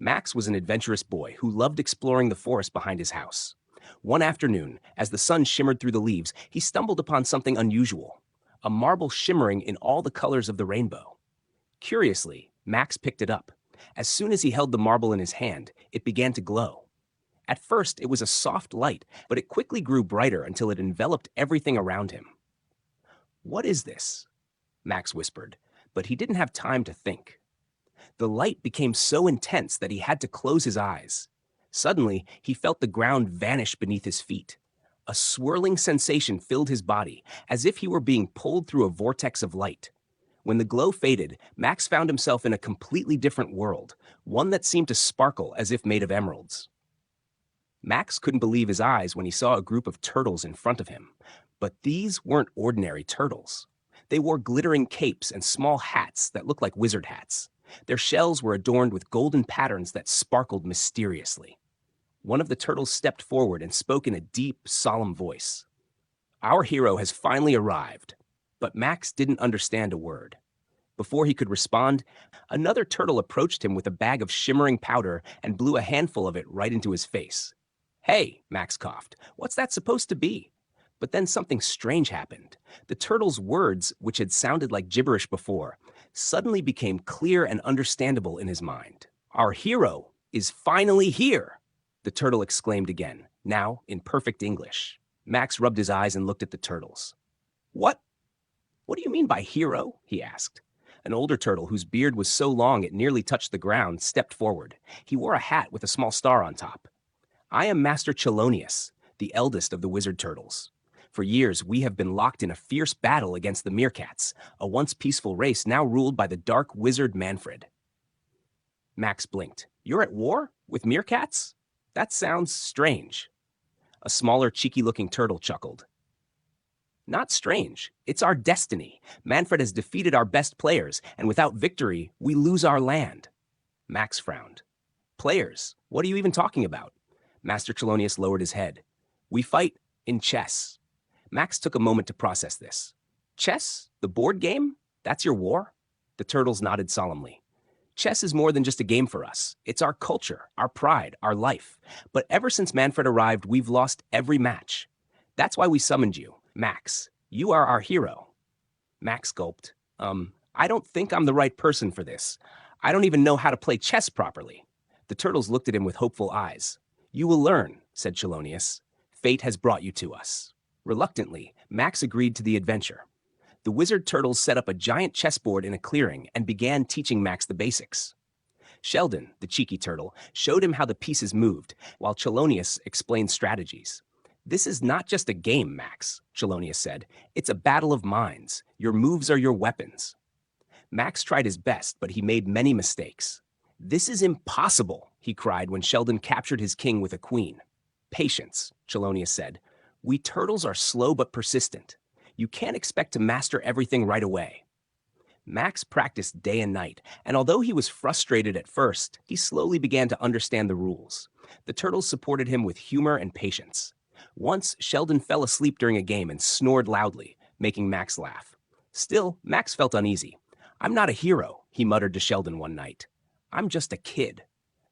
Max was an adventurous boy who loved exploring the forest behind his house. One afternoon, as the sun shimmered through the leaves, he stumbled upon something unusual, a marble shimmering in all the colors of the rainbow. Curiously, Max picked it up. As soon as he held the marble in his hand, it began to glow. At first, it was a soft light, but it quickly grew brighter until it enveloped everything around him. "What is this?" Max whispered, but he didn't have time to think. The light became so intense that he had to close his eyes. Suddenly, he felt the ground vanish beneath his feet. A swirling sensation filled his body, as if he were being pulled through a vortex of light. When the glow faded, Max found himself in a completely different world, one that seemed to sparkle as if made of emeralds. Max couldn't believe his eyes when he saw a group of turtles in front of him. But these weren't ordinary turtles. They wore glittering capes and small hats that looked like wizard hats. Their shells were adorned with golden patterns that sparkled mysteriously. One of the turtles stepped forward and spoke in a deep, solemn voice. "Our hero has finally arrived." But Max didn't understand a word. Before he could respond, another turtle approached him with a bag of shimmering powder and blew a handful of it right into his face. "Hey," Max coughed, "what's that supposed to be?" But then something strange happened. The turtle's words, which had sounded like gibberish before, suddenly became clear and understandable in his mind. "Our hero is finally here!" the turtle exclaimed again, now in perfect English. Max rubbed his eyes and looked at the turtles. What do you mean by hero?" he asked. An older turtle, whose beard was so long it nearly touched the ground, stepped forward. He wore a hat with a small star on top. "I am Master Chelonius, the eldest of the wizard turtles. For years, we have been locked in a fierce battle against the meerkats, a once peaceful race now ruled by the dark wizard Manfred." Max blinked. "You're at war? With meerkats? That sounds strange." A smaller, cheeky-looking turtle chuckled. "Not strange. It's our destiny. Manfred has defeated our best players, and without victory, we lose our land." Max frowned. "Players? What are you even talking about?" Master Chelonius lowered his head. "We fight in chess." Max took a moment to process this. "Chess? The board game? That's your war?" The turtles nodded solemnly. "Chess is more than just a game for us. It's our culture, our pride, our life. But ever since Manfred arrived, we've lost every match. That's why we summoned you. Max, you are our hero." Max gulped. I don't think I'm the right person for this. I don't even know how to play chess properly." The turtles looked at him with hopeful eyes. "You will learn," said Chelonius. "Fate has brought you to us." Reluctantly, Max agreed to the adventure. The wizard turtles set up a giant chessboard in a clearing and began teaching Max the basics. Sheldon, the cheeky turtle, showed him how the pieces moved, while Chelonius explained strategies. "This is not just a game, Max," Chelonius said. "It's a battle of minds. Your moves are your weapons." Max tried his best, but he made many mistakes. "This is impossible," he cried when Sheldon captured his king with a queen. "Patience," Chelonius said. "We turtles are slow but persistent. You can't expect to master everything right away." Max practiced day and night, and although he was frustrated at first, he slowly began to understand the rules. The turtles supported him with humor and patience. Once, Sheldon fell asleep during a game and snored loudly, making Max laugh. Still, Max felt uneasy. "I'm not a hero," he muttered to Sheldon one night. "I'm just a kid."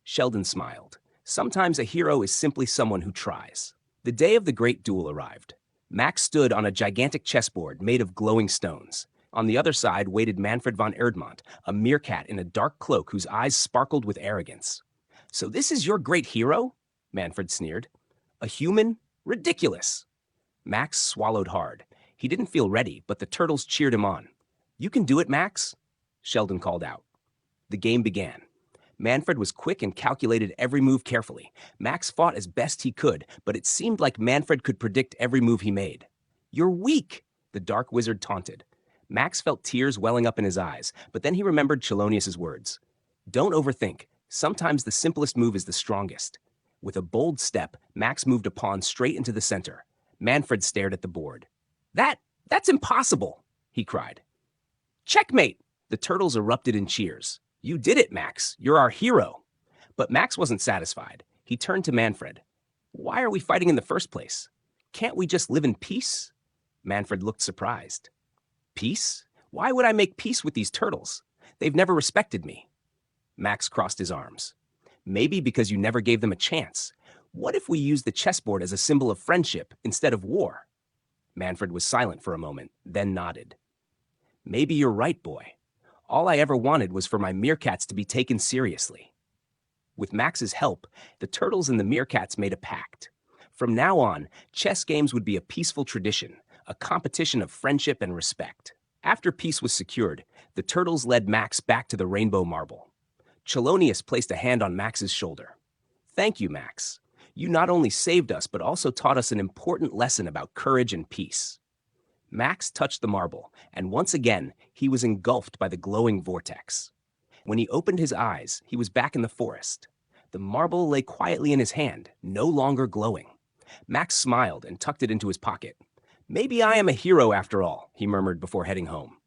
Sheldon smiled. Sometimes a hero is simply someone who tries. The day of the great duel arrived. Max stood on a gigantic chessboard made of glowing stones. On the other side waited Manfred von Erdmont, a meerkat in a dark cloak whose eyes sparkled with arrogance. "So this is your great hero?" Manfred sneered. "A human? Ridiculous!" Max swallowed hard. He didn't feel ready, but the turtles cheered him on. "You can do it, Max," Sheldon called out. The game began. Manfred was quick and calculated every move carefully. Max fought as best he could, but it seemed like Manfred could predict every move he made. "You're weak," the dark wizard taunted. Max felt tears welling up in his eyes, but then he remembered Chelonius's words. "Don't overthink. Sometimes the simplest move is the strongest." With a bold step, Max moved a pawn straight into the center. Manfred stared at the board. That's impossible," he cried. "Checkmate!" The turtles erupted in cheers. "You did it, Max. You're our hero." But Max wasn't satisfied. He turned to Manfred. "Why are we fighting in the first place? Can't we just live in peace?" Manfred looked surprised. "Peace? Why would I make peace with these turtles? They've never respected me." Max crossed his arms. Maybe because you never gave them a chance. What if we use the chessboard as a symbol of friendship instead of war? Manfred was silent for a moment, then nodded. Maybe you're right, boy. All I ever wanted was for my meerkats to be taken seriously. With Max's help, the turtles and the meerkats made a pact. From now on, chess games would be a peaceful tradition, a competition of friendship and respect. After peace was secured, the turtles led Max back to the rainbow marble. Chelonius placed a hand on Max's shoulder. Thank you, Max. You not only saved us, but also taught us an important lesson about courage and peace. Max touched the marble, and once again, he was engulfed by the glowing vortex. When he opened his eyes, he was back in the forest. The marble lay quietly in his hand, no longer glowing. Max smiled and tucked it into his pocket. Maybe I am a hero after all, he murmured before heading home.